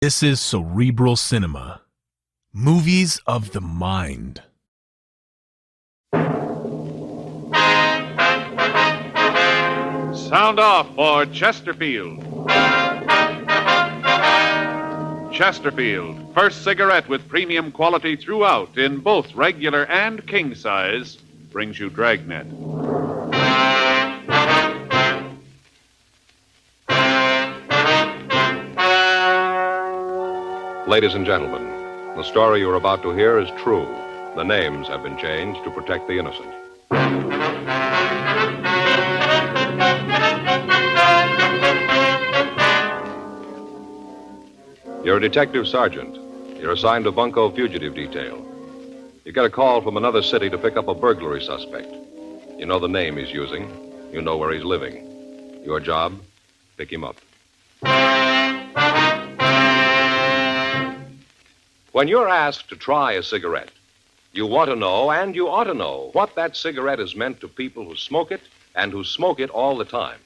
This is Cerebral Cinema. Movies of the mind. Sound off for Chesterfield. Chesterfield, first cigarette with premium quality throughout in both regular and king size, brings you Dragnet. Ladies and gentlemen, the story you're about to hear is true. The names have been changed to protect the innocent. You're a detective sergeant. You're assigned to Bunko Fugitive Detail. You get a call from another city to pick up a burglary suspect. You know the name he's using. You know where he's living. Your job, pick him up. When you're asked to try a cigarette, you want to know, and you ought to know, what that cigarette is meant to people who smoke it and who smoke it all the time.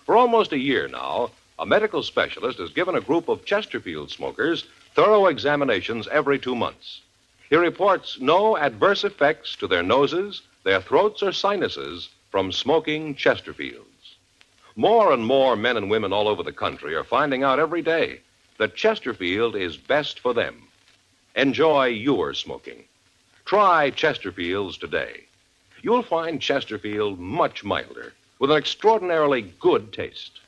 For almost a year now, a medical specialist has given a group of Chesterfield smokers thorough examinations every 2 months. He reports no adverse effects to their noses, their throats, or sinuses from smoking Chesterfields. More and more men and women all over the country are finding out every day that Chesterfield is best for them. Enjoy your smoking. Try Chesterfields today. You'll find Chesterfield much milder, with an extraordinarily good taste.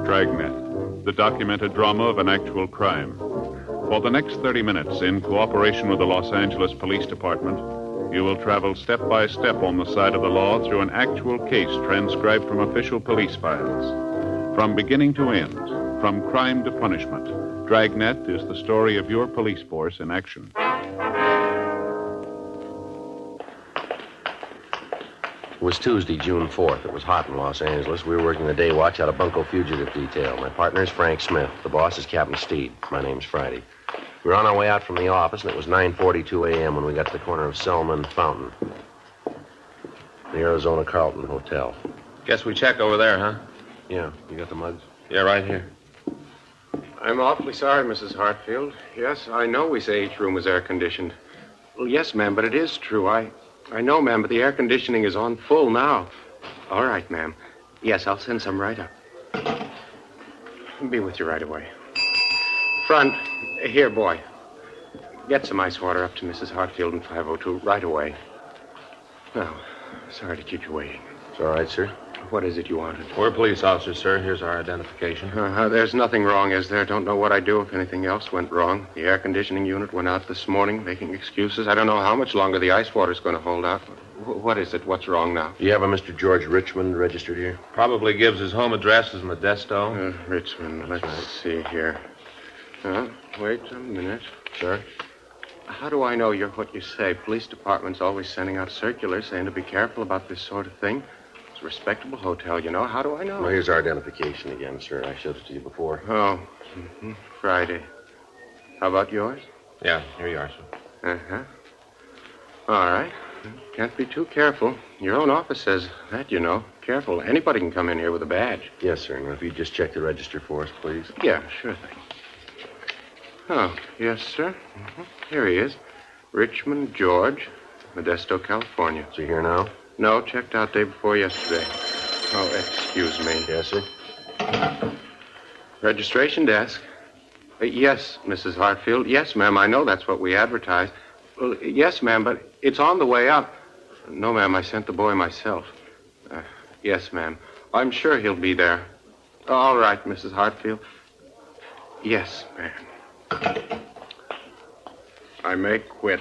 Dragnet, the documented drama of an actual crime. For the next 30 minutes, in cooperation with the Los Angeles Police Department, you will travel step by step on the side of the law through an actual case transcribed from official police files. From beginning to end, from crime to punishment, Dragnet is the story of your police force in action. It was Tuesday, June 4th. It was hot in Los Angeles. We were working the day watch out of Bunko Fugitive Detail. My partner is Frank Smith. The boss is Captain Steed. My name's Friday. We were on our way out from the office, and it was 9:42 a.m. when we got to the corner of Selma and Fountain. The Arizona Carlton Hotel. Guess we check over there, huh? Yeah, you got the mugs? Yeah, right here. I'm awfully sorry, Mrs. Hartfield. Yes, I know we say each room is air-conditioned. Well, yes, ma'am, but it is true. I know, ma'am, but the air conditioning is on full now. All right, ma'am. Yes, I'll send some right up. I'll be with you right away. Front, here, boy. Get some ice water up to Mrs. Hartfield in 502 right away. Now, sorry to keep you waiting. It's all right, sir. What is it you wanted? We're police officers, sir. Here's our identification. There's nothing wrong, is there? Don't know what I'd do if anything else went wrong. The air conditioning unit went out this morning, making excuses. I don't know how much longer the ice water's going to hold out. What is it? What's wrong now? Do you have a Mr. George Richmond registered here? Probably gives his home address as Modesto. Richmond, let's see here. Wait a minute. Sir? How do I know you're what you say? Police department's always sending out circulars saying to be careful about this sort of thing. It's a respectable hotel, you know. How do I know? Well, here's our identification again, sir. I showed it to you before. Oh, Friday. How about yours? Yeah, here you are, sir. Uh-huh. All right. Can't be too careful. Your own office says that, you know. Careful. Anybody can come in here with a badge. Yes, sir. Now, if you'd just check the register for us, please. Yeah, sure thing. Oh, yes, sir. Here he is. Richmond George, Modesto, California. Is he here now? No, checked out day before yesterday. Oh, excuse me. Yes, sir. Registration desk. Yes, Mrs. Hartfield. Yes, ma'am, I know that's what we advertised. Well, yes, ma'am, but it's on the way up. No, ma'am, I sent the boy myself. Yes, ma'am. I'm sure he'll be there. All right, Mrs. Hartfield. Yes, ma'am. I may quit.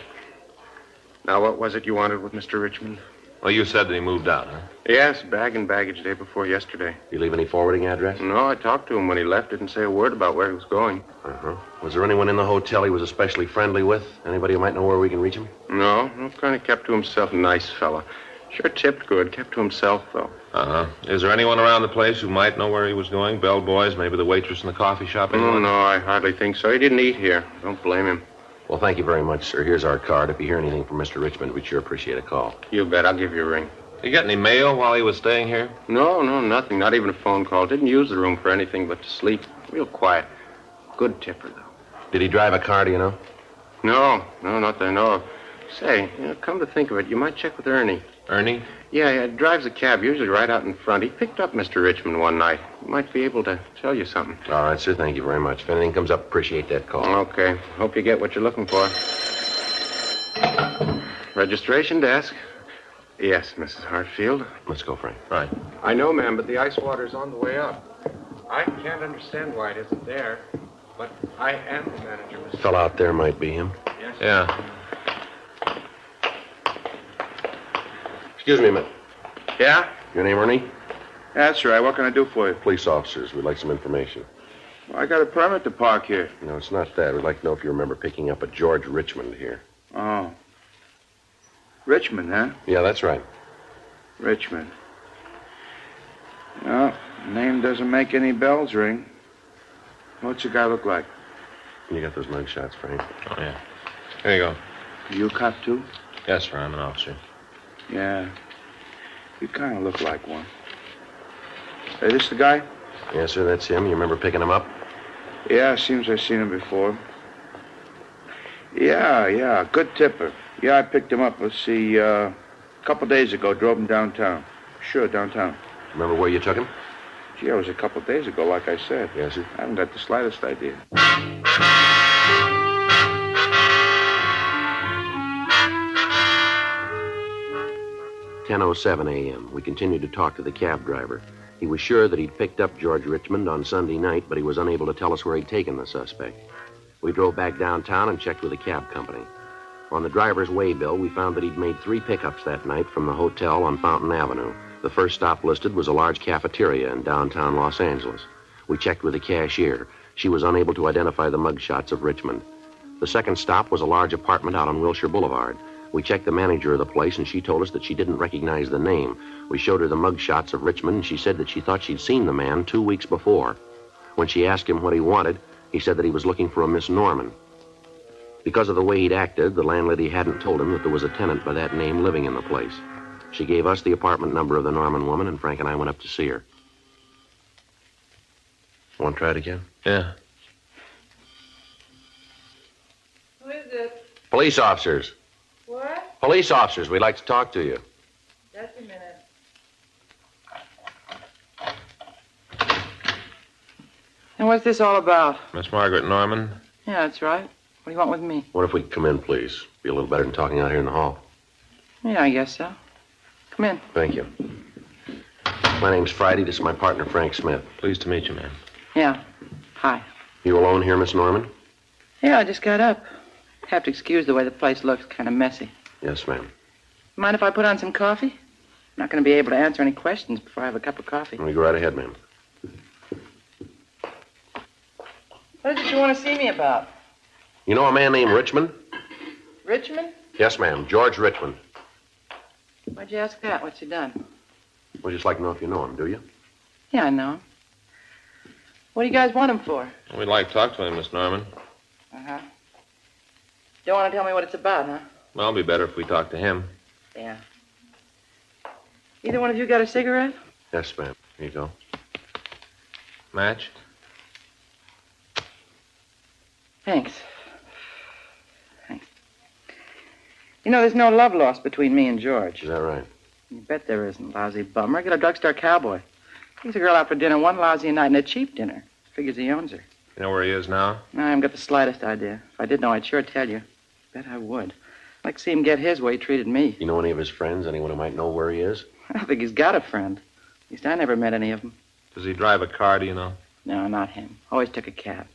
Now, what was it you wanted with Mr. Richmond? Well, you said that he moved out, huh? Yes, bag and baggage day before yesterday. You leave any forwarding address? No, I talked to him when he left. Didn't say a word about where he was going. Uh-huh. Was there anyone in the hotel he was especially friendly with? Anybody who might know where we can reach him? No, kind of kept to himself. Nice fella. Sure tipped good. Kept to himself, though. Uh-huh. Is there anyone around the place who might know where he was going? Bellboys, maybe the waitress in the coffee shop? Oh, no, I hardly think so. He didn't eat here. Don't blame him. Well, thank you very much, sir. Here's our card. If you hear anything from Mr. Richmond, we'd sure appreciate a call. You bet. I'll give you a ring. You get any mail while he was staying here? No, nothing. Not even a phone call. Didn't use the room for anything but to sleep. Real quiet. Good tipper, though. Did he drive a car, do you know? No, not that I know of. Say, come to think of it, you might check with Ernie. Ernie? Yeah, drives a cab, usually right out in front. He picked up Mr. Richmond one night. He might be able to tell you something. All right, sir. Thank you very much. If anything comes up, appreciate that call. Okay. Hope you get what you're looking for. Registration desk. Yes, Mrs. Hartfield. Let's go, Frank. Right. I know, ma'am, but the ice water's on the way up. I can't understand why it isn't there, but I am the manager, Mrs. Fellow out there might be him. Yes. Yeah. Excuse me a minute. Yeah? Your name, Ernie? That's right. What can I do for you? Police officers. We'd like some information. Well, I got a permit to park here. No, it's not that. We'd like to know if you remember picking up a George Richmond here. Oh. Richmond, huh? Yeah, that's right. Richmond. No, name doesn't make any bells ring. What's the guy look like? You got those mug shots, Frank? Oh, yeah. Here you go. You a cop, too? Yes, sir. I'm an officer. Yeah. You kind of look like one. Hey, this the guy? Yes, sir, that's him. You remember picking him up? Yeah, seems I've seen him before. Yeah, good tipper. Yeah, I picked him up, let's see, a couple days ago, drove him downtown. Sure, downtown. Remember where you took him? Gee, it was a couple days ago, like I said. Yes, sir. I haven't got the slightest idea. 10:07 a.m. We continued to talk to the cab driver. He was sure that he'd picked up George Richmond on Sunday night, but he was unable to tell us where he'd taken the suspect. We drove back downtown and checked with the cab company. On the driver's waybill, we found that he'd made 3 pickups that night from the hotel on Fountain Avenue. The first stop listed was a large cafeteria in downtown Los Angeles. We checked with the cashier. She was unable to identify the mugshots of Richmond. The second stop was a large apartment out on Wilshire Boulevard. We checked the manager of the place, and she told us that she didn't recognize the name. We showed her the mugshots of Richmond, and she said that she thought she'd seen the man 2 weeks before. When she asked him what he wanted, he said that he was looking for a Miss Norman. Because of the way he'd acted, the landlady hadn't told him that there was a tenant by that name living in the place. She gave us the apartment number of the Norman woman, and Frank and I went up to see her. Want to try it again? Yeah. Who is it? Police officers. What? Police officers, we'd like to talk to you. Just a minute. And what's this all about? Miss Margaret Norman? Yeah, that's right. What do you want with me? What if we could come in, please? Be a little better than talking out here in the hall. Yeah, I guess so. Come in. Thank you. My name's Friday. This is my partner, Frank Smith. Pleased to meet you, ma'am. Yeah. Hi. You alone here, Miss Norman? Yeah, I just got up. Have to excuse the way the place looks. Kind of messy. Yes, ma'am. Mind if I put on some coffee? I'm not going to be able to answer any questions before I have a cup of coffee. We go right ahead, ma'am. What did you want to see me about? You know a man named Richmond? Richmond? Yes, ma'am. George Richmond. Why'd you ask that? What's he done? We'd just like to know if you know him, do you? Yeah, I know him. What do you guys want him for? We'd like to talk to him, Miss Norman. Uh-huh. Don't want to tell me what it's about, huh? Well, it'll be better if we talk to him. Yeah. Either one of you got a cigarette? Yes, ma'am. Here you go. Match? Thanks. Thanks. You know, there's no love lost between me and George. Is that right? You bet there isn't, lousy bummer. Get a drugstore cowboy. Takes a girl out for dinner one lousy night, and a cheap dinner. Figures he owns her. You know where he is now? No, I haven't got the slightest idea. If I did know, I'd sure tell you. Bet I would. I'd like to see him get his way he treated me. You know any of his friends? Anyone who might know where he is? I don't think he's got a friend. At least I never met any of them. Does he drive a car, do you know? No, not him. Always took a cab.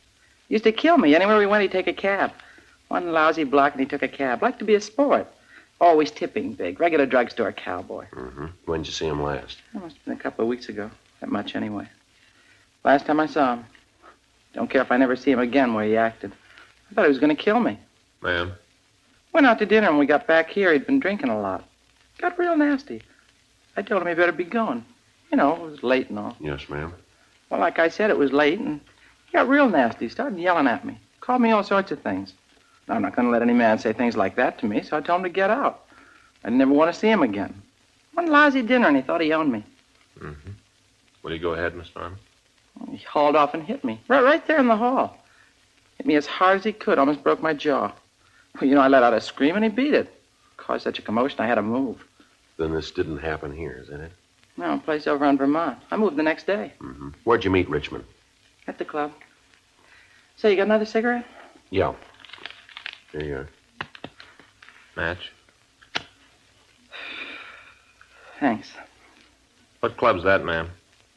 Used to kill me. Anywhere we went, he'd take a cab. One lousy block, and he took a cab. Liked to be a sport. Always tipping big. Regular drugstore cowboy. Mm-hmm. When'd you see him last? That must have been a couple of weeks ago. That much, anyway. Last time I saw him. Don't care if I never see him again where he acted. I thought he was going to kill me. Ma'am? Went out to dinner, and when we got back here, he'd been drinking a lot. Got real nasty. I told him he better be going. You know, it was late and all. Yes, ma'am. Well, like I said, it was late, and he got real nasty. Started yelling at me. Called me all sorts of things. I'm not going to let any man say things like that to me, so I told him to get out. I never want to see him again. One lousy dinner, and he thought he owned me. Mm-hmm. Will you go ahead, Miss Norman? He hauled off and hit me. Right there in the hall. Hit me as hard as he could, almost broke my jaw. Well, I let out a scream, and he beat it. Caused such a commotion, I had to move. Then this didn't happen here, is that it? No, a place over on Vermont. I moved the next day. Mm-hmm. Where'd you meet Richmond? At the club. Say, you got another cigarette? Yeah. Here you are. Match? Thanks. What club's that, ma'am?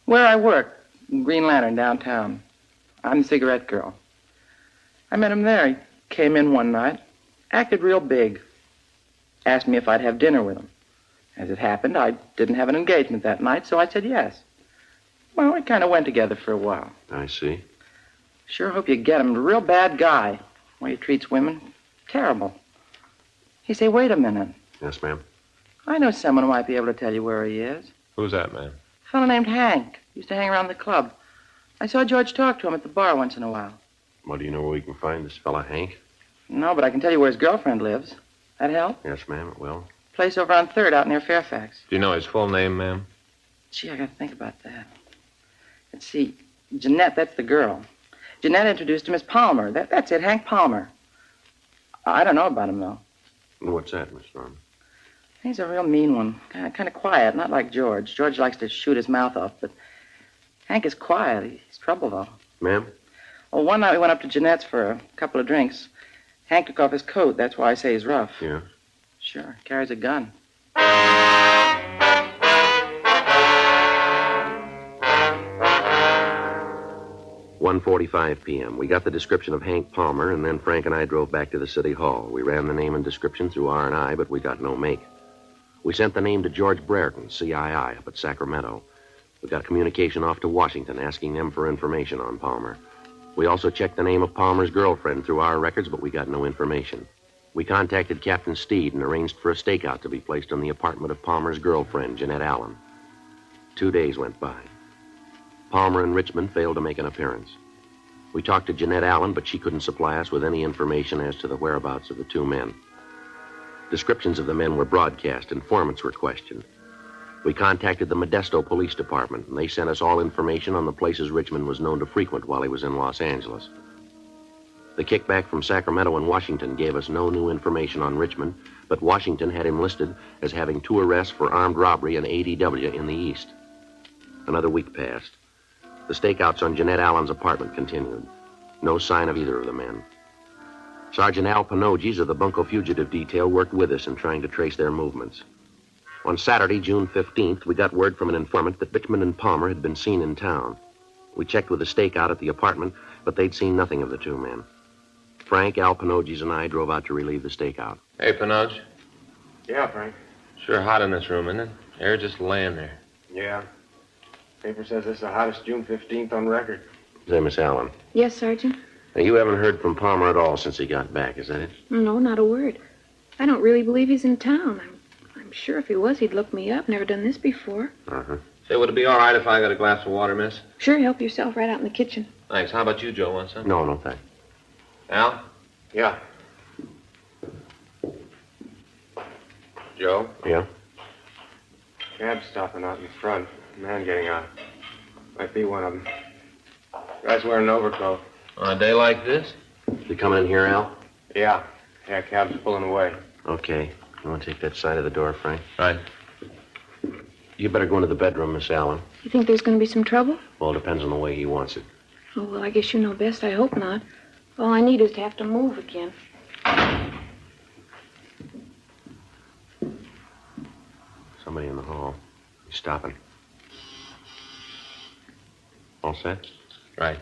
Where I work, Green Lantern, downtown. I'm the cigarette girl. I met him there. He came in one night, acted real big. Asked me if I'd have dinner with him. As it happened, I didn't have an engagement that night, so I said yes. Well, we kind of went together for a while. I see. Sure hope you get him. A real bad guy. The way he treats women, terrible. He say, wait a minute. Yes, ma'am. I know someone who might be able to tell you where he is. Who's that, ma'am? A fellow named Hank. Used to hang around the club. I saw George talk to him at the bar once in a while. Well, do you know where we can find this fella, Hank? No, but I can tell you where his girlfriend lives. That help? Yes, ma'am, it will. Place over on 3rd out near Fairfax. Do you know his full name, ma'am? Gee, I gotta think about that. Let's see. Jeanette, that's the girl. Jeanette introduced him as Palmer. That's it, Hank Palmer. I don't know about him, though. What's that, Miss Norman? He's a real mean one. Kind of quiet, not like George. George likes to shoot his mouth off, but Hank is quiet. He's trouble, though. Ma'am? Well, one night we went up to Jeanette's for a couple of drinks. Hank took off his coat. That's why I say he's rough. Yeah. Sure. Carries a gun. 1:45 p.m. We got the description of Hank Palmer, and then Frank and I drove back to the city hall. We ran the name and description through R&I, but we got no make. We sent the name to George Brereton, CII, up at Sacramento. We got communication off to Washington, asking them for information on Palmer. We also checked the name of Palmer's girlfriend through our records, but we got no information. We contacted Captain Steed and arranged for a stakeout to be placed on the apartment of Palmer's girlfriend, Jeanette Allen. 2 days went by. Palmer and Richmond failed to make an appearance. We talked to Jeanette Allen, but she couldn't supply us with any information as to the whereabouts of the two men. Descriptions of the men were broadcast. Informants were questioned. We contacted the Modesto Police Department, and they sent us all information on the places Richmond was known to frequent while he was in Los Angeles. The kickback from Sacramento and Washington gave us no new information on Richmond, but Washington had him listed as having 2 arrests for armed robbery and ADW in the East. Another week passed. The stakeouts on Jeanette Allen's apartment continued. No sign of either of the men. Sergeant Al Panogis of the Bunko Fugitive Detail worked with us in trying to trace their movements. On Saturday, June 15th, we got word from an informant that Richmond and Palmer had been seen in town. We checked with the stakeout at the apartment, but they'd seen nothing of the two men. Frank, Al Panogis, and I drove out to relieve the stakeout. Hey, Panogis. Yeah, Frank. Sure hot in this room, isn't it? Air just laying there. Yeah. Paper says this is the hottest June 15th on record. Say, Miss Allen. Yes, Sergeant? Now, you haven't heard from Palmer at all since he got back, is that it? No, not a word. I don't really believe he's in town. I'm sure if he was, he'd look me up. Never done this before. Uh-huh. Say, would it be all right if I got a glass of water, miss? Sure, help yourself right out in the kitchen. Thanks. How about you, Joe? Want some? No, thanks. Al? Yeah. Joe? Yeah? Cab's stopping out in front. Man getting out. Might be one of them. Guy's wearing an overcoat. On a day like this? You coming in here, Al? Yeah. Yeah, cab's pulling away. Okay. You want to take that side of the door, Frank? Right. You better go into the bedroom, Miss Allen. You think there's going to be some trouble? Well, it depends on the way he wants it. Oh, well, I guess you know best. I hope not. All I need is to have to move again. Somebody in the hall. He's stopping. All set? Right.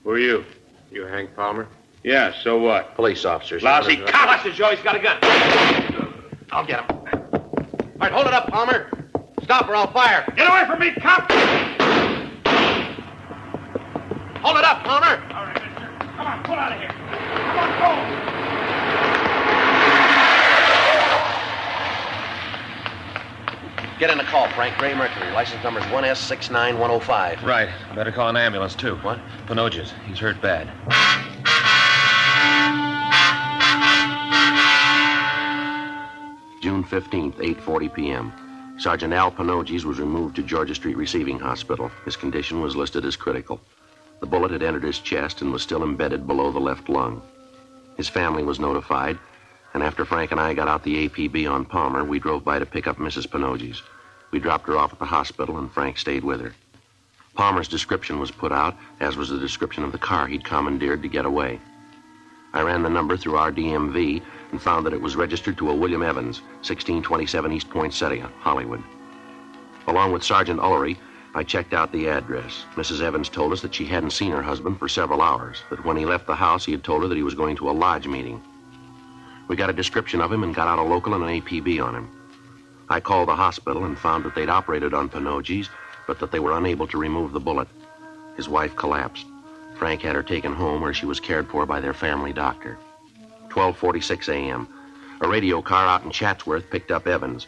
Who are you? You Hank Palmer? Yeah, so what? Police officers. Lousy cop! Watch it, Joe. He's got a gun. I'll get him. All right, hold it up, Palmer. Stop or I'll fire. Get away from me, cop! Hold it up, Palmer. All right, mister. Come on, pull out of here. Come on, go! Get in the call, Frank. Gray Mercury. License number's 1S69105. Right. Better call an ambulance, too. What? Panogis. He's hurt bad. June 15th, 8:40 p.m. Sergeant Al Panogis was removed to Georgia Street Receiving Hospital. His condition was listed as critical. The bullet had entered his chest and was still embedded below the left lung. His family was notified, and after Frank and I got out the APB on Palmer, we drove by to pick up Mrs. Panogis. We dropped her off at the hospital, and Frank stayed with her. Palmer's description was put out, as was the description of the car he'd commandeered to get away. I ran the number through our DMV and found that it was registered to a William Evans, 1627 East Poinsettia, Hollywood. Along with Sergeant Ullery, I checked out the address. Mrs. Evans told us that she hadn't seen her husband for several hours, that when he left the house, he had told her that he was going to a lodge meeting. We got a description of him and got out a local and an APB on him. I called the hospital and found that they'd operated on Panogis, but that they were unable to remove the bullet. His wife collapsed. Frank had her taken home where she was cared for by their family doctor. 12:46 a.m. A radio car out in Chatsworth picked up Evans.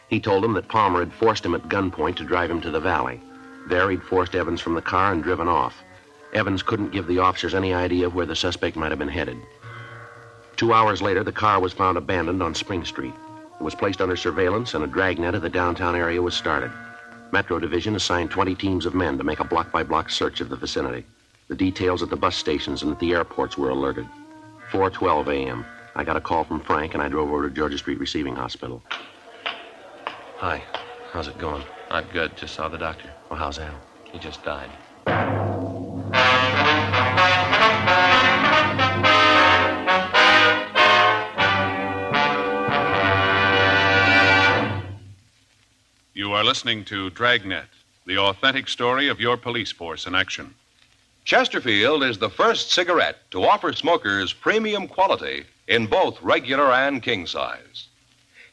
He told them that Palmer had forced him at gunpoint to drive him to the valley. There, he'd forced Evans from the car and driven off. Evans couldn't give the officers any idea of where the suspect might have been headed. 2 hours later, the car was found abandoned on Spring Street. It was placed under surveillance, and a dragnet of the downtown area was started. Metro Division assigned 20 teams of men to make a block-by-block search of the vicinity. The details at the bus stations and at the airports were alerted. 4:12 a.m. I got a call from Frank, and I drove over to Georgia Street Receiving Hospital. Hi. How's it going? Not good. Just saw the doctor. Well, how's Al? He just died. You are listening to Dragnet, the authentic story of your police force in action. Chesterfield is the first cigarette to offer smokers premium quality in both regular and king size.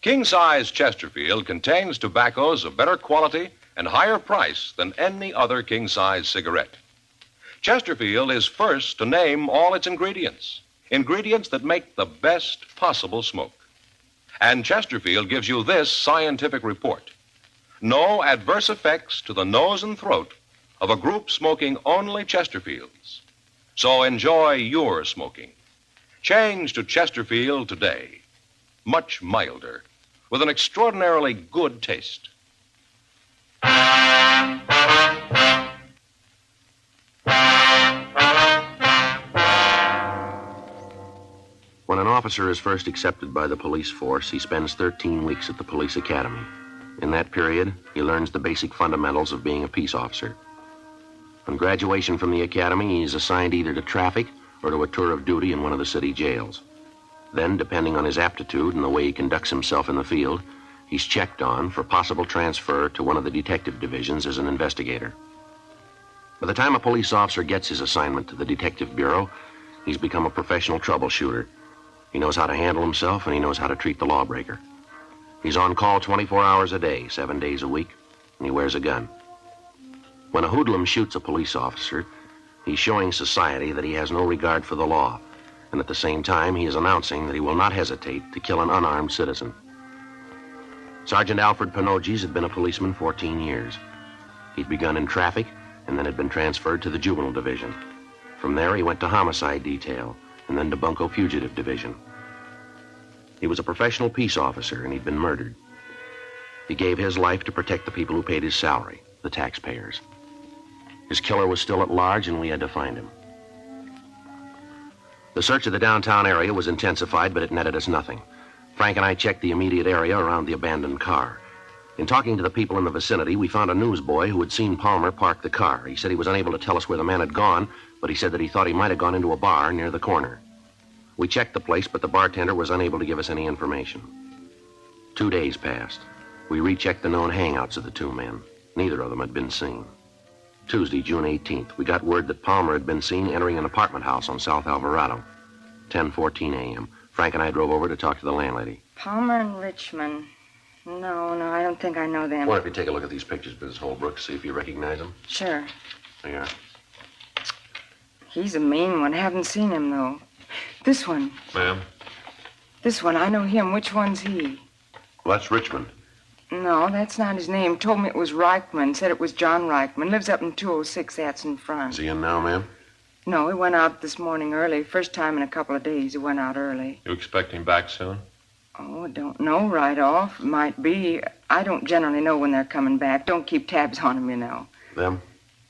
King size Chesterfield contains tobaccos of better quality and higher price than any other king size cigarette. Chesterfield is first to name all its ingredients that make the best possible smoke. And Chesterfield gives you this scientific report. No adverse effects to the nose and throat of a group smoking only Chesterfields. So enjoy your smoking. Change to Chesterfield today. Much milder, with an extraordinarily good taste. When an officer is first accepted by the police force, he spends 13 weeks at the police academy. In that period, he learns the basic fundamentals of being a peace officer. On graduation from the academy, he is assigned either to traffic or to a tour of duty in one of the city jails. Then, depending on his aptitude and the way he conducts himself in the field, he's checked on for possible transfer to one of the detective divisions as an investigator. By the time a police officer gets his assignment to the detective bureau, he's become a professional troubleshooter. He knows how to handle himself, and he knows how to treat the lawbreaker. He's on call 24 hours a day, 7 days a week, and he wears a gun. When a hoodlum shoots a police officer, he's showing society that he has no regard for the law, and at the same time, he is announcing that he will not hesitate to kill an unarmed citizen. Sergeant Alfred Panogis had been a policeman 14 years. He'd begun in traffic and then had been transferred to the juvenile division. From there, he went to homicide detail and then to bunco fugitive division. He was a professional peace officer, and he'd been murdered. He gave his life to protect the people who paid his salary, the taxpayers. His killer was still at large, and we had to find him. The search of the downtown area was intensified, but it netted us nothing. Frank and I checked the immediate area around the abandoned car. In talking to the people in the vicinity, we found a newsboy who had seen Palmer park the car. He said he was unable to tell us where the man had gone, but he said that he thought he might have gone into a bar near the corner. We checked the place, but the bartender was unable to give us any information. 2 days passed. We rechecked the known hangouts of the two men. Neither of them had been seen. Tuesday, June 18th, we got word that Palmer had been seen entering an apartment house on South Alvarado. 10:14 a.m. Frank and I drove over to talk to the landlady. Palmer and Richmond. No, I don't think I know them. Why don't you take a look at these pictures, Mrs. Holbrook, see if you recognize them? Sure. There you are. He's a mean one. Haven't seen him, though. This one. Ma'am? This one. I know him. Which one's he? Well, that's Richmond. No, that's not his name. Told me it was Reichman. Said it was John Reichman. Lives up in 206. That's in front. Is he in now, ma'am? No, he went out this morning early. First time in a couple of days he went out early. You expect him back soon? Oh, I don't know right off. Might be. I don't generally know when they're coming back. Don't keep tabs on them, you know. Them?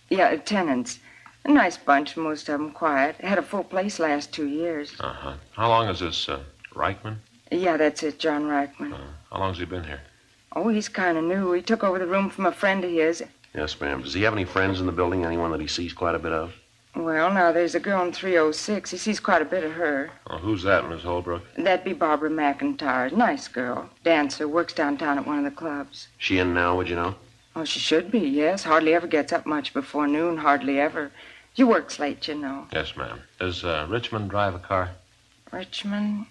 Yeah, tenants. A nice bunch, most of them quiet. Had a full place last 2 years. Uh-huh. How long is this, Reichman? Yeah, that's it, John Reichman. How long's he been here? Oh, he's kind of new. He took over the room from a friend of his. Yes, ma'am. Does he have any friends in the building? Anyone that he sees quite a bit of? Well, now, there's a girl in 306. He sees quite a bit of her. Oh, who's that, Miss Holbrook? That'd be Barbara McIntyre. Nice girl. Dancer. Works downtown at one of the clubs. She in now, would you know? Oh, she should be, yes. Hardly ever gets up much before noon. Hardly ever. She works late, you know. Yes, ma'am. Does Richmond drive a car? Richmond?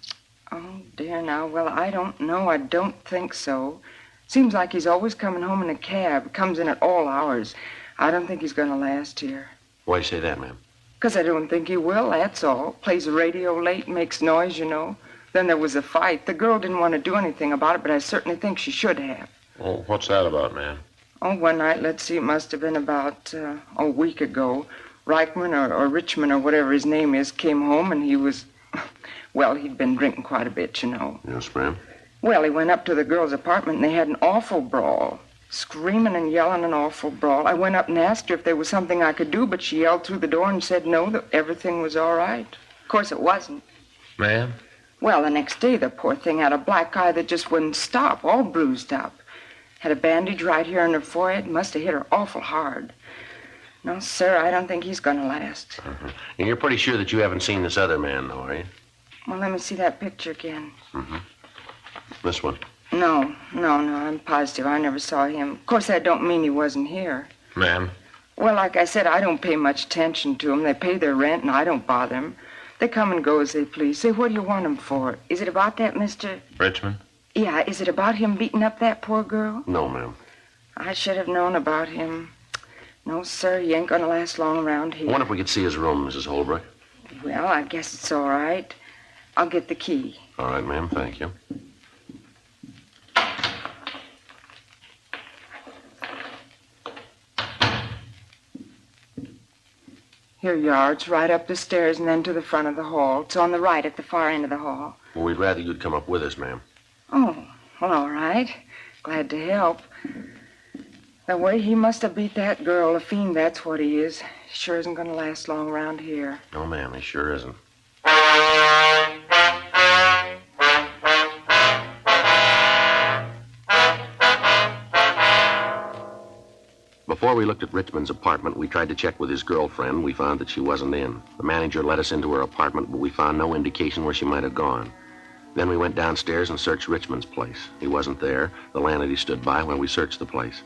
Oh, dear, now. Well, I don't know. I don't think so. Seems like he's always coming home in a cab. Comes in at all hours. I don't think he's going to last here. Why you say that, ma'am? 'Cause I don't think he will, that's all. Plays the radio late, makes noise, you know. Then there was a fight. The girl didn't want to do anything about it, but I certainly think she should have. Oh, what's that about, ma'am? Oh, one night, let's see, it must have been about a week ago. Reichman or Richmond or whatever his name is came home and he was, well, he'd been drinking quite a bit, you know. Yes, ma'am. Well, he went up to the girl's apartment and they had an awful brawl. Screaming and yelling, an awful brawl. I went up and asked her if there was something I could do, but she yelled through the door and said no, that everything was all right. Of course, it wasn't. Ma'am? Well, the next day, the poor thing had a black eye that just wouldn't stop, all bruised up. Had a bandage right here on her forehead. Must have hit her awful hard. No, sir, I don't think he's going to last. Uh-huh. And you're pretty sure that you haven't seen this other man, though, are you? Well, let me see that picture again. Mm-hmm. This one? No, I'm positive I never saw him. Of course, that don't mean he wasn't here. Ma'am? Well, like I said, I don't pay much attention to them. They pay their rent, and I don't bother them. They come and go as they please. Say, what do you want them for? Is it about that, Mr.? Richmond? Yeah, is it about him beating up that poor girl? No, ma'am. I should have known about him. No, sir, he ain't gonna last long around here. I wonder if we could see his room, Mrs. Holbrook. Well, I guess it's all right. I'll get the key. All right, ma'am, thank you. Here you are. It's right up the stairs and then to the front of the hall. It's on the right at the far end of the hall. Well, we'd rather you'd come up with us, ma'am. Oh, well, all right. Glad to help. The way he must have beat that girl, a fiend, that's what he is. Sure isn't going to last long around here. No, ma'am, he sure isn't. Before we looked at Richmond's apartment, we tried to check with his girlfriend. We found that she wasn't in. The manager let us into her apartment, but we found no indication where she might have gone. Then we went downstairs and searched Richmond's place. He wasn't there. The landlady stood by when we searched the place.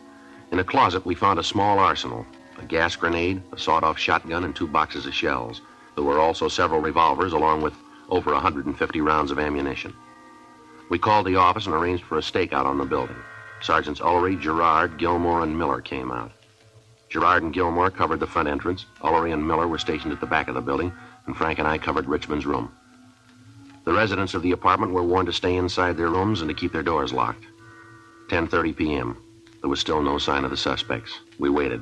In a closet, we found a small arsenal, a gas grenade, a sawed-off shotgun, and 2 boxes of shells. There were also several revolvers, along with over 150 rounds of ammunition. We called the office and arranged for a stakeout on the building. Sergeants Ullery, Gerard, Gilmore, and Miller came out. Gerard and Gilmore covered the front entrance. Ullery and Miller were stationed at the back of the building, and Frank and I covered Richmond's room. The residents of the apartment were warned to stay inside their rooms and to keep their doors locked. 10:30 p.m. There was still no sign of the suspects. We waited.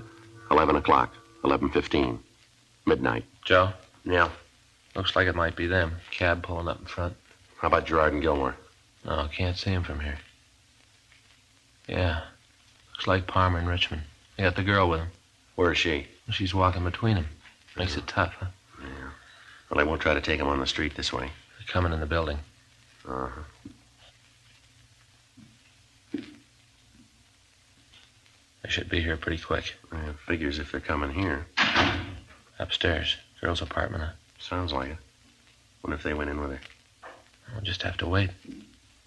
11 o'clock, 11:15, midnight. Joe? Yeah? Looks like it might be them. Cab pulling up in front. How about Gerard and Gilmore? No, can't see him from here. Yeah. Looks like Palmer and Richmond. They got the girl with him. Where is she? She's walking between them. Makes it tough, huh? Yeah. Well, I won't try to take him on the street this way. They're coming in the building. Uh-huh. They should be here pretty quick. Yeah, figures if they're coming here. Upstairs. Girl's apartment, huh? Sounds like it. Wonder if they went in with her. We'll just have to wait.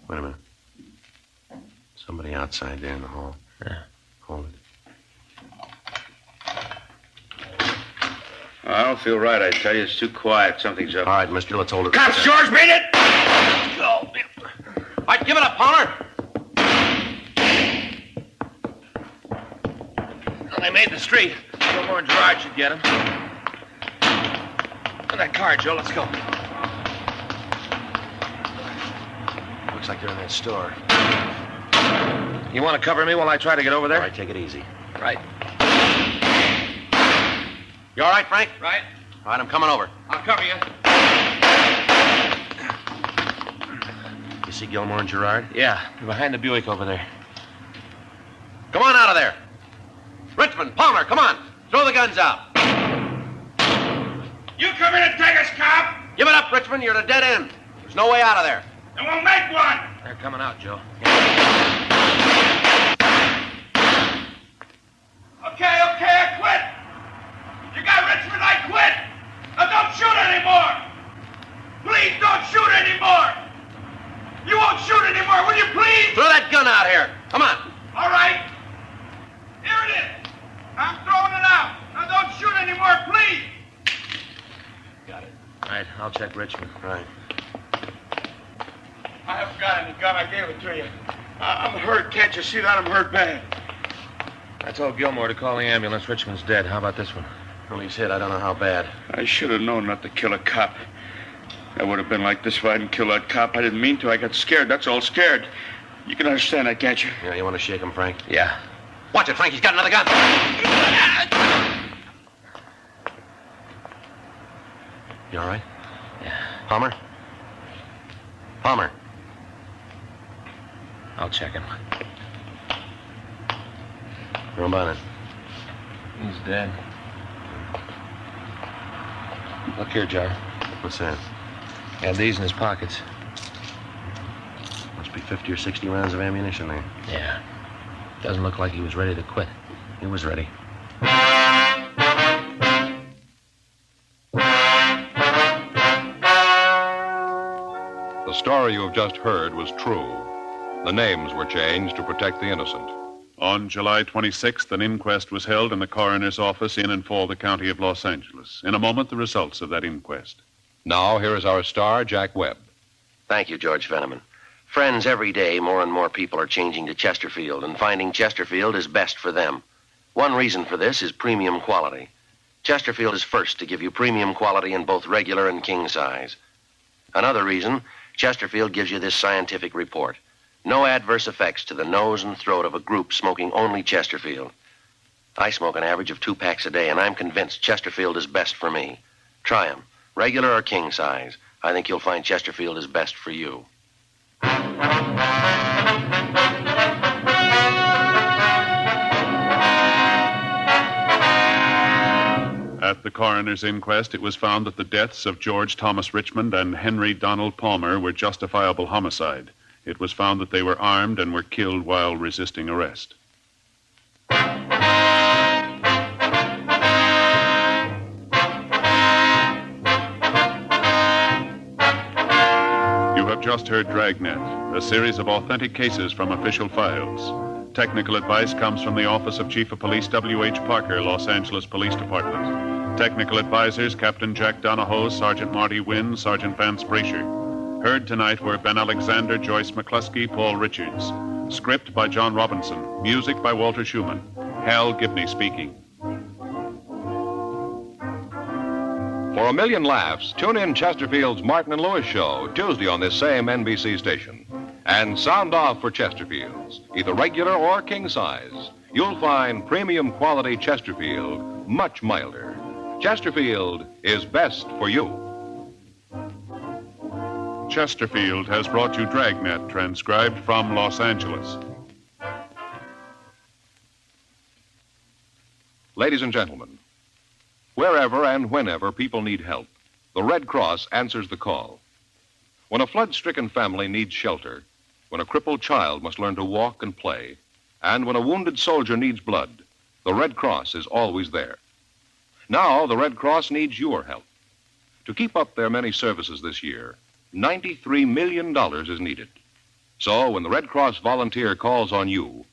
Wait a minute. Somebody outside there in the hall. Yeah. Hold it. I don't feel right, I tell you. It's too quiet. Something's up. All right, mister, let's hold it. Cops, George, beat it! Go. All right, give it up, Palmer. Well, they made the street. Gilmore and Gerard should get him. And that car, Joe. Let's go. Looks like they're in that store. You want to cover me while I try to get over there? All right, take it easy. Right. You all right, Frank? Right. All right, I'm coming over. I'll cover you. You see Gilmore and Gerard? Yeah, they're behind the Buick over there. Come on out of there. Richmond, Palmer, come on. Throw the guns out. You come in and take us, cop. Give it up, Richmond. You're at a dead end. There's no way out of there. And we'll make one. They're coming out, Joe. Okay, I quit. You got Richmond, I quit. Now don't shoot anymore. Please don't shoot anymore. You won't shoot anymore, will you please? Throw that gun out here. Come on. All right. Here it is. I'm throwing it out. Now don't shoot anymore, please. Got it. All right, I'll check Richmond. Right. I haven't got any gun. I gave it to you. I'm hurt. Can't you see that? I'm hurt bad. I told Gilmore to call the ambulance. Richmond's dead. How about this one? Well, he's hit. I don't know how bad. I should have known not to kill a cop. I would have been like this if I hadn't killed that cop. I didn't mean to. I got scared. That's all, scared. You can understand that, can't you? Yeah, you want to shake him, Frank? Yeah. Watch it, Frank. He's got another gun. You all right? Yeah. Palmer? Palmer. I'll check him. Throw him on it. He's dead. Look here, Jar. What's that? He had these in his pockets. Must be 50 or 60 rounds of ammunition there. Yeah. Doesn't look like he was ready to quit. He was ready. The story you have just heard was true. The names were changed to protect the innocent. On July 26th, an inquest was held in the coroner's office in and for the county of Los Angeles. In a moment, the results of that inquest. Now, here is our star, Jack Webb. Thank you, George Veneman. Friends, every day, more and more people are changing to Chesterfield and finding Chesterfield is best for them. One reason for this is premium quality. Chesterfield is first to give you premium quality in both regular and king size. Another reason, Chesterfield gives you this scientific report. No adverse effects to the nose and throat of a group smoking only Chesterfield. I smoke an average of 2 packs a day, and I'm convinced Chesterfield is best for me. Try 'em, regular or king size. I think you'll find Chesterfield is best for you. At the coroner's inquest, it was found that the deaths of George Thomas Richmond and Henry Donald Palmer were justifiable homicide. It was found that they were armed and were killed while resisting arrest. You have just heard Dragnet, a series of authentic cases from official files. Technical advice comes from the Office of Chief of Police W.H. Parker, Los Angeles Police Department. Technical advisors, Captain Jack Donahoe, Sergeant Marty Wynn, Sergeant Vance Brasher. Heard tonight were Ben Alexander, Joyce McCluskey, Paul Richards. Script by John Robinson. Music by Walter Schumann. Hal Gibney speaking. For a million laughs, tune in Chesterfield's Martin and Lewis Show, Tuesday on this same NBC station. And sound off for Chesterfields, either regular or king size. You'll find premium quality Chesterfield much milder. Chesterfield is best for you. Chesterfield has brought you Dragnet, transcribed from Los Angeles. Ladies and gentlemen, wherever and whenever people need help, the Red Cross answers the call. When a flood-stricken family needs shelter, when a crippled child must learn to walk and play, and when a wounded soldier needs blood, the Red Cross is always there. Now, the Red Cross needs your help. To keep up their many services this year, $93 million is needed. So, when the Red Cross volunteer calls on you,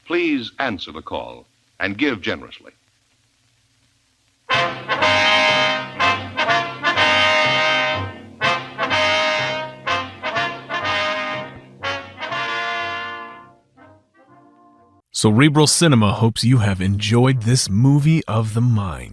please answer the call and give generously. Cerebral Cinema hopes you have enjoyed this movie of the mind.